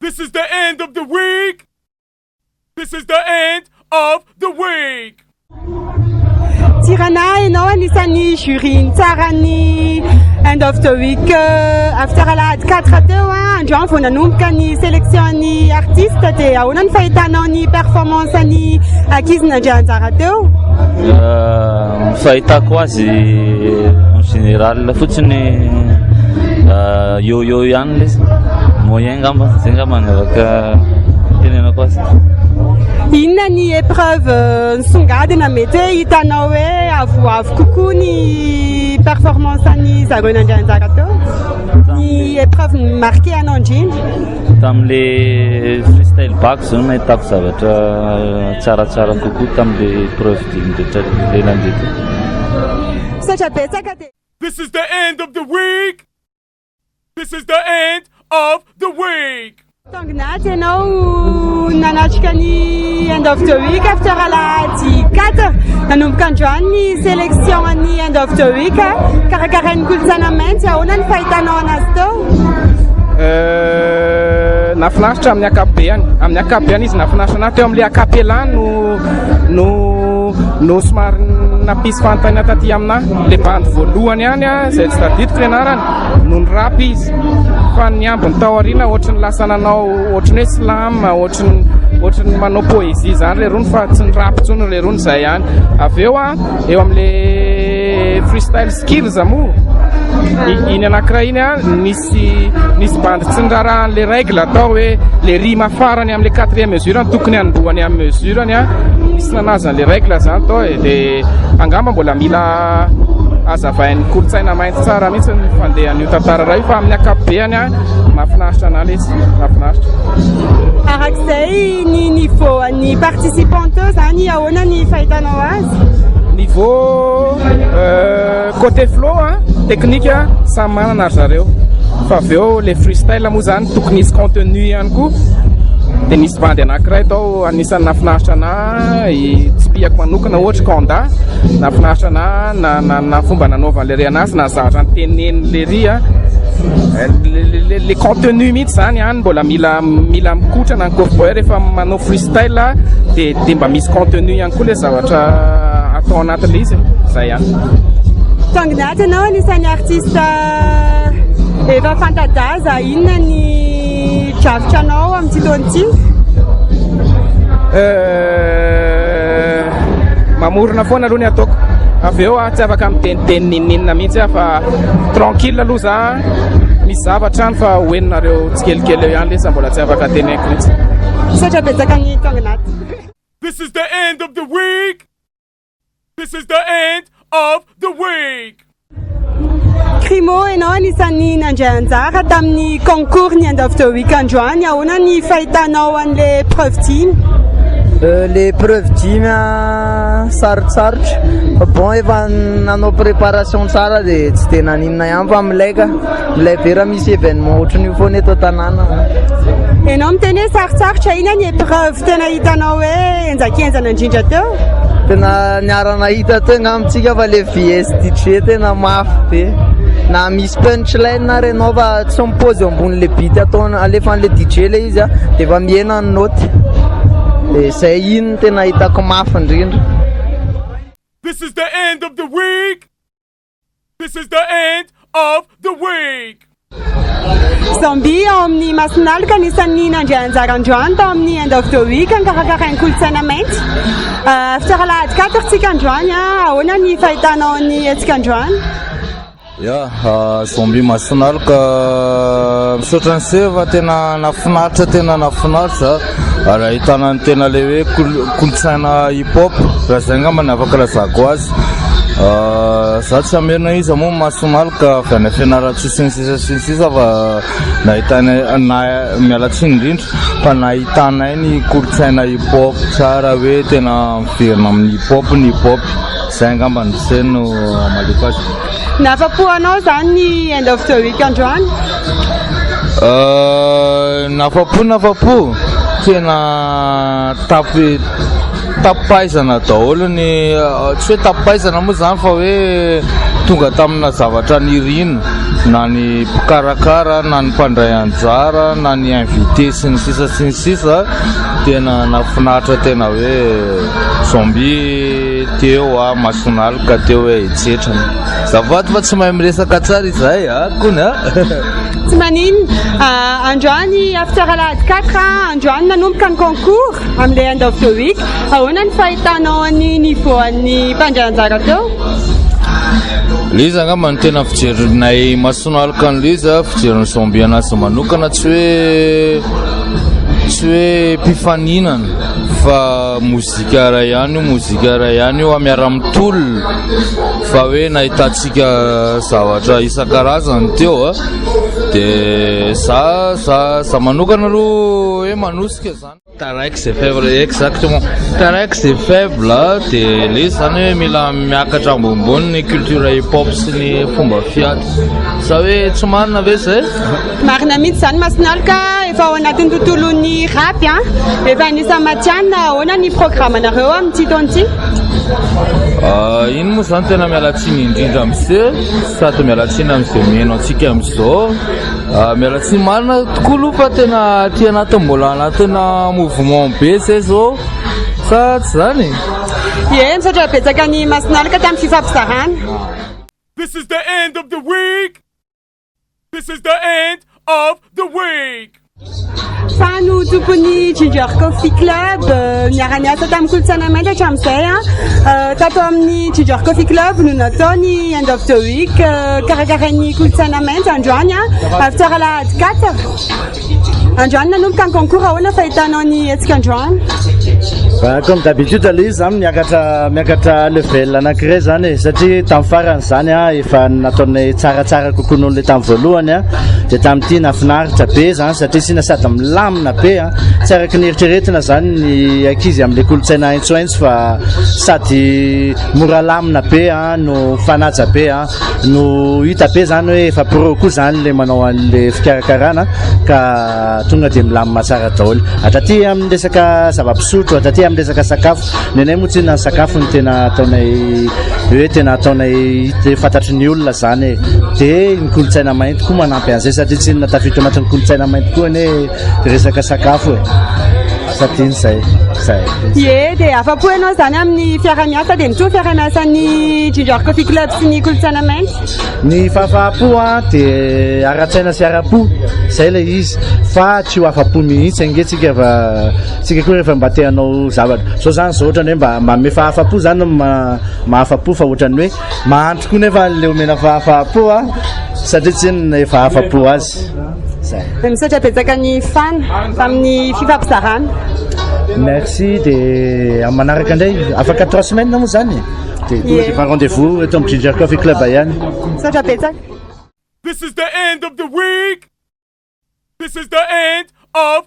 This is the end of the week. This is the end of the week. Tirana ianao anisan'ny jury tsara ny end of the week after alahady 4 teo androany vao nanomboka ny sélection ny artiste dia ahoana ny fahitanao ny performance ny ankizy nandrianjara teo? Fahitako azy en général fotsiny yo ihany izy moyen ngamba zay ngamba afaka tenenako azy. Inona ny épreuve nisongadina mety hoe hitanao hoe avoavo kokoa ny performance ny zareo nandrianjara teo? Ny épreuve marqué anao indrindra? Tam'le freestyle back zao nahitako zavatra tsaratsara kokoa tam'le épreuve rehetra le nandeha. Satra betsaka dia. This is the end of the week. This is the end of the week. Tongnaty ianao nanatrika ny end of the week after alahady 4 nanomboka androany ny sélection ny end of the week karakarain'ny kolontsaina mainty ahoana ny fahitanao anazy teo? Nafinaritra amin'ny akabeany izy nafinaritra anahy teo amin'le akapelany no somary napisy fanontaniana taty aminahy le bandy voalohany ihany zay tsy tadidiko fianarany no ny rap izy fa ny ambiny tao aoriana ohatrany lasa nanao ohatrany hoe slam ohatrany manao poésie zany le rony fa tsy ny rap tsony le rony zay ihany avy eo eo amin'le freestyle skills amo iny anankiray iny nisy bandy tsy nirarahan'le règle atao hoe le rime farany amin'le 4e mesure tokony andohany amin'ny mesureny nisy nanazan'le règle zany tao dia angamba mbola mila azavain'ny kolotsaina mainty tsara mihitsy ny fandehan'io tantara ray fa amin'ny akabeany mahafinaritra anahy izy mahafinaritra. Arak'izay ny niveau ny participante zany ahoana ny fahitanao azy? Niveau côté flow technique samy manana ry zareo fa avy eo le freestyle moa zany tokony nisy contenu ihany koa dia nisy bandy anankiray tao anisan'ny nafinaritra anahy tsy piako manokana ohatra konda nafinaritra anahy na fomba nanaovan'le ry anazy na zavatra ny tenen'le ry le contenu mihitsy zany any mbola mila mikotrana ny cowboy rehefa manao freestyle dia mba misy contenu ihany koa le zavatra atao anatin'le izy zay ihany. Tongnaty ianao anisan'ny artiste efa fantadaza inona ny dravitranao amin'ity taona ity? Mamorona foana aloha ny ataoko avy eo tsy afaka miteniteny ninina mihitsy fa tranquille aloha za misy zavatra any fa hoeninareo tsikelikely eo ihany lesa mbola tsy afaka teneko mihitsy. Satra betsaka ny Tongnaty. This is the end of the week. This is the end of the week. Crimo ianao anisan'ny nandray anjara tamin'ny concours ny end of the week androany ahoana ny fahitanao an'le preuve dimy? Les preuves dimy sarotsarotra bon efa nanao préparation tsara dia tsy tena ninona ihany fa milay vera misy événement ohatran'io foana eto tanàna. Ianao miteny hoe sarotsarotra ina ny épreuve tena hitanao hoe enjakenjana indrindra teo? Tena niarana hita teo ngamitsika fa le VSDJ tena mafy be na misy punchline na renao fa tsy mipôzy ambony le beat alefan'le DJ le izy dia efa miena ny noty dia zay iny tena hitako mafy indrindra. This is the end of the week. This is the end of the week. Zombie ao amin'ny masinalika anisan'ny nandray anjara androany tao amin'ny end of the week karakarain'ny kolontsaina mainty after alahady 4 tsika androany ahoana ny fahitanao ny etsika androany? Zombie masinalika misaotra ny seva tena nafinaritra ary ahitana ny tena le hoe kolontsaina hip hop raha zay ngamba ny afaka lazako azy. Za tsy hamerina izy moa masinalika avy any fianaratsy sinsisa fa nahitana mialatsiny indrindra fa nahitanay ny kolontsaina hip hop tsara hoe tena miverina amin'ny hip hop zay ngamba ny seny no amaliko azy. Nafapo anao zany ny end of the week androany? Nafapo tena tapaizana daholo ny tsy hoe tapaizana moa zany fa hoe tonga tamina zavatra nirina na ny mpikarakara na ny mpandray anjara na ny invité sy ny sisa tena nafinaritra tena hoe zombie teo a masonalika teo hoe etsetrany zavaty fa tsy mahay miresaka tsara izay kony tsy manino androany after alahady 4 androany nanomboka ny concours am'le end of the week ahoana ny fahitanao ny niveau an'ny mpandray anjara teo liza angamba ny tena fijerinay masonalika ny liza fijeriny zombie anazy manokana tsy hoe mpifaninana fa mozika ray ihany io miara mitolona fa hoe nahitantsika zavatra isan-karazany teo de za manokana aloha hoe manosika zany taraiky c'est faible exactement taraiky c'est faible de le zany hoe mila miakatra ambonimbony ny culture hip hop sy ny fomba fiady sa hoe tsy marina ve zay marina mihitsy zany masonalika efa ao anatin'ny tontolon'ny rap efa anisany matiana ahoana ny programmanareo amin'ity taon'ity iny moa zany tena mialatsiny indrindra am'zay sady mialatsiny am'zay meno antsika am'izao mialatsiny marina tokoa aloha fa tena ty anaty mbola anatina mouvement be zay zao sa tsy zany misaotra betsaka ny masonalika tamin'ny fifampizarana. This is the end of the week. This is the end of the week. Fano tompony Ginger Coffee Club miara-miasa tamin'ny kolotsaina mainty hatramin'izay tato amin'ny Ginger Coffee Club no natao ny end of the week karakarain'ny kolotsaina mainty androany after alahady 4 androany nanomboka ny concours ahoana fahitanao ny hetsika androany comme d'habitude aloha izy zany miakatra level anankiray zany satria tamin'ny farany zany efa nataonay tsaratsara kokoa noho le tamin'ny voalohany de tamin'ity nafinaritra be zany satria sina sady milamina be tsy araky ny eritreretina zany ny ankizy am'le kolotsaina aintsoaintso fa sady mora lamina be no fanaja be no hita be zany hoe efa pro koa zany le manao an'le fikarakarana ka tonga de milamina tsara daholo atraty amin'ny resaka zava-pisotro atraty amin'ny resaka sakafo nenay moa tsy na ny sakafo ny tena ataonay hoe tena ataonay fantatry ny olona zany de ny kolotsaina mainty koa manampy an'izay satria tsy natafito anatin'ny kolotsaina mainty koa ny resaka sakafo satria zay de afapo ianao zany amin'ny fiara-miasa de mitovy fiara-miasan'ny Ginger Coffee Club sy ny kolotsaina mainty ny fahafapo de ara-tsaina sy ara-po zay le izy fa tsy ho afapo mihitsy ange tsika koa rehefa mba teanao zavatra zao zany zao ohatrany hoe mba manome fahafapo zany mahafapo fa ohatrany hoe mahandro koa nefa le omena fahafapo satria tsy efa afapo azy zay misaotra betsaka ny fan tamin'ny fifampizarana. Merci de manaraka indray afaka 3 semaines moa zany de efa rendez-vous eto amin'ny Ginger Coffee Club ihany. Misaotra betsaka. This is the end of the week. This is the end of